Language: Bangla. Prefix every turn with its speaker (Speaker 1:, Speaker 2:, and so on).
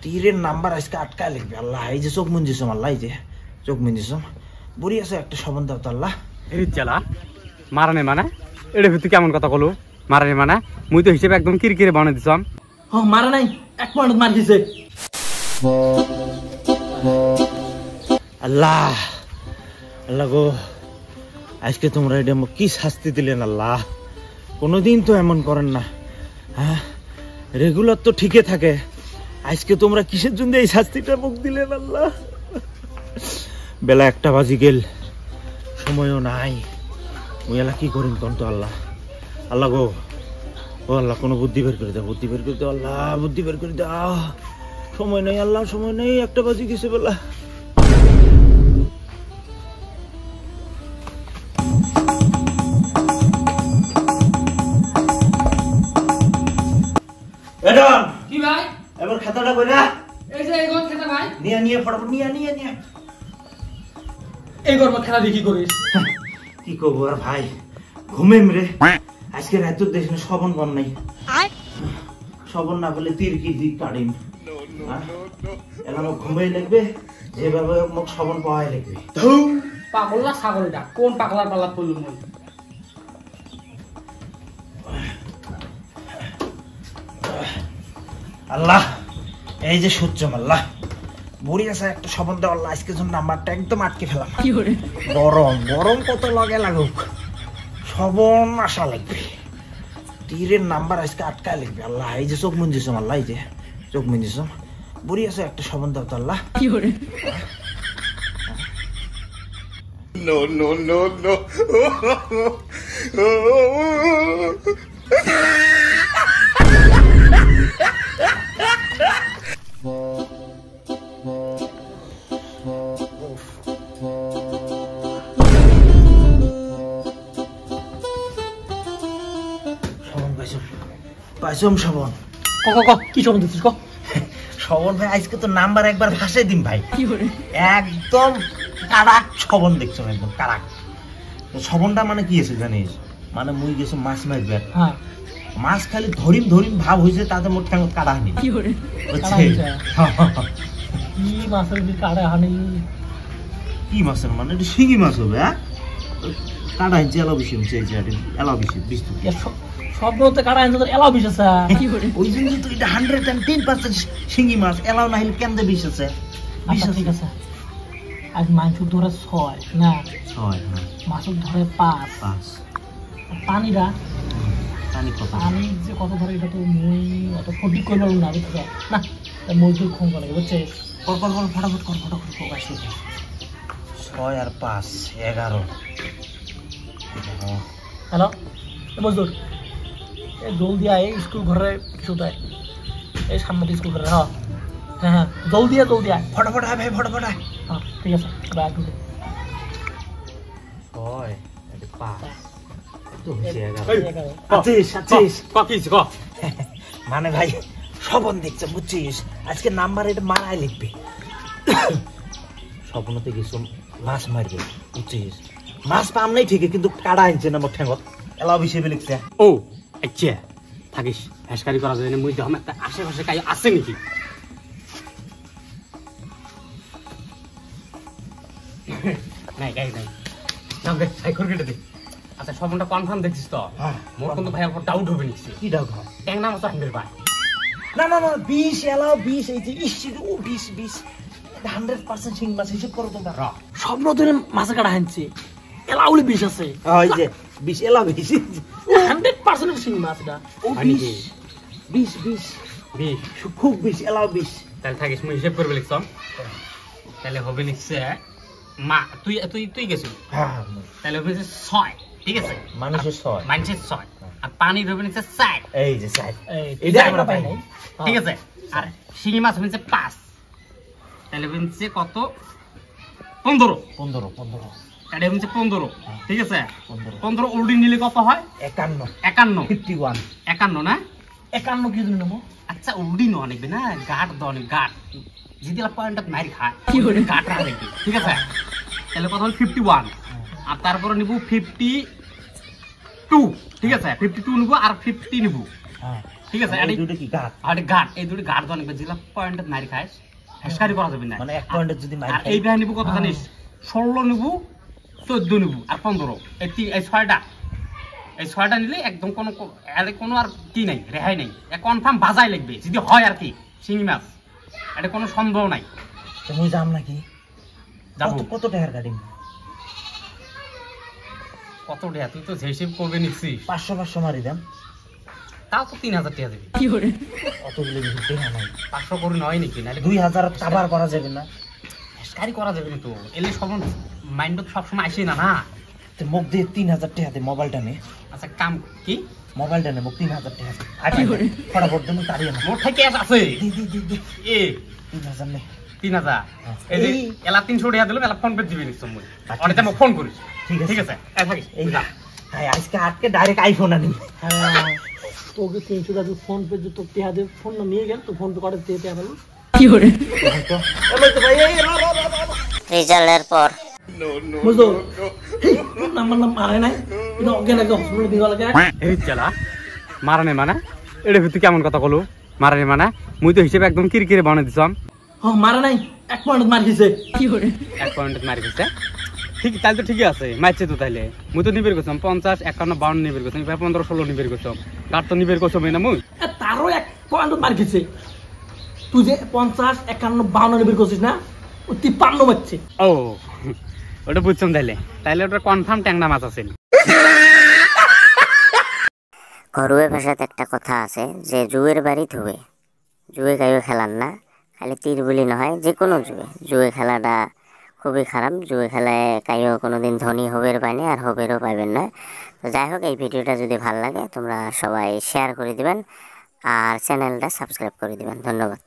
Speaker 1: তীরের নাম্বার আজকে আটকায় লিখবে আল্লাহ। এই যে চোখ মুঞ্জিস আল্লাহ, এই যে চোখ মুঞ্জিস বুড়ি আছে একটা সবন দাও তো আল্লাহ।
Speaker 2: এই চালা মারানে মানে এটা ভিতরে কেমন কথা কলো মারানে মানে মুই তো হিসেবে একদম কিরকিরে বানাই দিছাম।
Speaker 3: হ্যাঁ মারা নাই, 1 পয়েন্ট মার দিছে।
Speaker 1: আল্লাহ আল্লাহ গো, আজকে তোমরা এটা কি শাস্তি দিলেন আল্লাহ? কোনোদিন তো এমন করেন না, হ্যাঁ রেগুলার তো ঠিকই থাকে, আজকে তোমরা কিসের জন্য এই শাস্তিটা মুখ দিলেন আল্লাহ? বেলা 1টা বাজি গেল, সময়ও নাই, ওই এলা কি করিম কোন তো আল্লাহ। আল্লাহ গো, ও আল্লাহ কোনো বুদ্ধি বের করে দাও, বুদ্ধি বের করে দাও আল্লাহ, বুদ্ধি বের করে দাও। সময় নেই আল্লাহ, সময় নেই, 1টা বাজি গেছে বেলা।
Speaker 3: কি ভাই
Speaker 1: এবার খাতাটা কইরা
Speaker 3: এই যে এগো খেতা ভাই
Speaker 1: নিয়ে ফটাফট নিয়ে
Speaker 3: এই গরম খেলা দেখি করিস।
Speaker 1: কি করবো আর ভাই, ঘুমেম রে আজকে রাত দেশে শবন বন নাই, শবন না বলে তীর কি দিক কাটিম, এখন ঘুমেই লাগবে, যেভাবে মোক শবন পাওয়াই লাগবে।
Speaker 3: পাগলা ছাগলটা কোন পাগলার পাল্লা পড়ল মই।
Speaker 1: আল্লাহ এই যে সূর্য আল্লাহ, বুড়ি আছে একটা শবন দেওয়া আল্লাহ, আজকে জন্য নাম্বারটা একদম আটকে ফেলাম। গরম গরম কত লাগে লাগুক, শবন আসা লাগবে, তীরের নাম্বার আজকে আটকায় লাগবে আল্লাহ। এই যে চোখ মুঞ্জিস আল্লাহ, এই যে চোখ মুঞ্জিস, বুড়ি আছে একটা শবন দাও তো আল্লাহ। No. পাইছম শবন।
Speaker 3: কি শবন দিচ্ছিস?
Speaker 1: শবন ভাই আজকে তো নাম্বার একবার ভাসাই দিম ভাই, একদম কারাক শবন দেখছো, একদম কারাক। শবনটা মানে কি আছে জানিস, মানে মুই গেছো মাছ মারবে, মাছ খালি ধরিম ভাব হয়েছে, তাতে মোট ঠ্যাঙ্গ কাটা হানি।
Speaker 3: কি মাছের কাটা হানি?
Speaker 1: কি মাছের মানে এটা শিঙি মাছ হবে, হ্যাঁ কাটা হানছে এলাও বেশি হচ্ছে, এলাও বেশি বিশ
Speaker 3: সবগুলোতে কাটা হানছে, তোর এলাও বিষ আছে।
Speaker 1: ওই জন্য তো এটা 110% শিঙি মাছ, এলাও না হলে কেমন বিষ আছে।
Speaker 3: ঠিক আছে, আজ মাংস ধরে 6 না
Speaker 1: 6, হ্যাঁ
Speaker 3: মাছ ধরে 5। পানিরা পানি যে কত ধরে এটা তো মই অত সঠিক করে বলুন না, বুঝছো না, মজদুর খুন করে বুঝছে।
Speaker 1: ফটাফট কর 6 আর 5 11।
Speaker 3: হ্যালো মজদুর, এই দোল দিয়া এই স্কুল ঘরে কিছু দেয়, এই সামনে স্কুল ঘরে। হ্যাঁ দোল দিয়া
Speaker 1: ফটাফট হয় ভাই, ফটাফট হয়।
Speaker 3: হ্যাঁ ঠিক আছে, ব্যাগ ঢুকে
Speaker 1: 6 5 তো হচ্ছে
Speaker 3: 11।
Speaker 1: মানে ভাই স্বপন দেখছে বুঝছিস, আজকে নাম্বার এটা মারাই লিখবে। স্বপ্নতে গেছো মাছ মারবে বুঝছিস, মাছ পাম নাই ঠিকই, কিন্তু কাটা আনছে না মোট ঠ্যাঙ্গত, এলাও হিসেবে লিখছে।
Speaker 2: ও আচ্ছা থাকিস হেসকারি করা যায় না, মুই দেখো একটা আশেপাশে কাই আছে নাকি। নাই গাই নাই সাইকর কেটে দে। আচ্ছা সবটা কনফার্ম দেখছিস তো? মোর কিন্তু ভাই আমার ডাউট হবে নিশ্চয়ই।
Speaker 1: কি ডাউট হয়?
Speaker 2: ট্যাং নাম আছে হান্ড্রেড ভাই।
Speaker 1: না 20 এলাও 20, এই যে ও 20 100% শিং মাছ হিসেব করো তোমরা।
Speaker 3: স্বপ্ন ধরে মাছে কাটা হানছে, এলাউলি বিষ আছে।
Speaker 1: ওই যে 20 এলাও 20
Speaker 3: 100% শিং মাছ এটা। ও 20
Speaker 1: খুব 20 এলাও 20।
Speaker 2: তাহলে থাকিস মুই হিসাব করবে লিখছ, তাহলে হবে নিশ্চয় মা তুই গেছিস।
Speaker 1: হ্যাঁ
Speaker 2: তাহলে হবে 6, ঠিক আছে,
Speaker 1: মানুষের
Speaker 2: 6 আর পানির হবে নিশ্চয় 4।
Speaker 1: এই যে 4
Speaker 3: এটা আমরা পাই নাই,
Speaker 2: ঠিক আছে। আর শিঙি মাছ হচ্ছে 5, তাহলে হচ্ছে কত 15 এটা হচ্ছে 15, ঠিক আছে। 15 উল্টি নিলে কত হয়? 51 না
Speaker 3: 51 কি দিন নেবো?
Speaker 2: আচ্ছা উল্টি নো অনেক না, গাট দনে গাট যদি পয়েন্টত মারি খায় গাট রাখবে, ঠিক আছে। তাহলে কত হল 51, আর তারপরে নিব 52, ঠিক আছে 52 নিব আর 50 নিব, ঠিক আছে
Speaker 1: এই দুটো কি গাট
Speaker 2: আর ঘাট এই দুটো ঘাট অনেক জেলা পয়েন্টে মারি খাইস হেসকারি করা যাবে না
Speaker 1: মানে এক পয়েন্টে যদি মাইর
Speaker 2: আর এই নিবো কত জানিস 16 নিবো 14 নিবো আর 15 এই ছয়টা নিলে একদম কোনো আর কি নাই রেহাই নাই কনফার্ম বাজাই লাগবে যদি হয় আর কি শিঙি মাছ এটা কোনো সন্দেহ নাই
Speaker 1: তুমি যাম নাকি
Speaker 2: যাবো
Speaker 1: কত টাকার গাড়ি
Speaker 2: কত টাকা তুই তো হিসেব করবে নিচ্ছিস
Speaker 1: 500 মারি দাম
Speaker 2: তাও তো 3000 টাকা দেবে
Speaker 1: অতগুলো কিন্তু টাকা নাই
Speaker 2: 500 করে নয় নাকি নাহলে
Speaker 1: 2000 কাবার করা যাবে না
Speaker 2: হেসকারি করা যাবে না তো এলে সব মাইন্ড তো সবসময় আসে না না
Speaker 1: তো মুখ দিয়ে 3000 টাকা দে মোবাইলটা নে
Speaker 2: আচ্ছা কাম কি
Speaker 1: মোবাইলটা নে মুখ 3000 টাকা দে আগে ফটাফট তুমি তাড়িয়ে না
Speaker 2: মোর থেকে আছে
Speaker 1: দি
Speaker 2: এ
Speaker 1: 3000 নে
Speaker 2: 3000 এই যে এলা 300 টাকা দিলাম এলা ফোন পে দিবি নিশ্চয় মই অনেকটা মোক ফোন করিস ঠিক আছে থাকিস
Speaker 1: এই তাই আজকে আটকে ডাইরেক্ট আইফোন আনি
Speaker 3: হ্যাঁ তোকে 300 টাকা ফোন পে যে তোর টেহা দিয়ে ফোন না নিয়ে গেল তো ফোন পে করে দিয়ে টেহা পেলো
Speaker 4: রেজাল্টের পর
Speaker 3: বুঝলো নাম্বার মারে নাই এটা অজ্ঞান একদম হসপিটালে দিয়ে লাগে
Speaker 2: এই চালা মারানে মানে এটা তুই কেমন কথা কলো মারানে মানে মুই তো হিসেবে একদম কিরকিরে বানাই দিছাম
Speaker 3: হ্যাঁ মারে নাই 1 পয়েন্ট মার দিছে
Speaker 2: এক পয়েন্ট মারি গেছে ঠিক তাহলে তো ঠিকই আছে মারছে তো তাইলে মুই তো নিবের করছাম 50 51 52 নিবের করছাম 15 16 নিবের করছাম কার তো নিবের করছাম না মুই
Speaker 3: তারও 1 পয়েন্ট মার গেছে তুই যে 50 51 52 বের করছিস না ও 53 মারছে
Speaker 2: ও ওটা বুঝছাম তাইলে ওটা কনফার্ম ট্যাংনা মাছ আছে
Speaker 4: ঘরোয়া ভাষাতে একটা কথা আছে যে জুয়ের বাড়ি ধুয়ে জুয়ে গাইও খেলার না খালি তীর বলি নহয় যে কোনো জুয়ে খেলাটা খুবই খারাপ জুয়ে খেলায় কাইও কোনোদিন ধনী হবের পায়নি আর হবেরও পাইবেন না তো যাই হোক এই ভিডিওটা যদি ভালো লাগে তোমরা সবাই শেয়ার করে দিবেন আর চ্যানেলটা সাবস্ক্রাইব করে দিবেন ধন্যবাদ।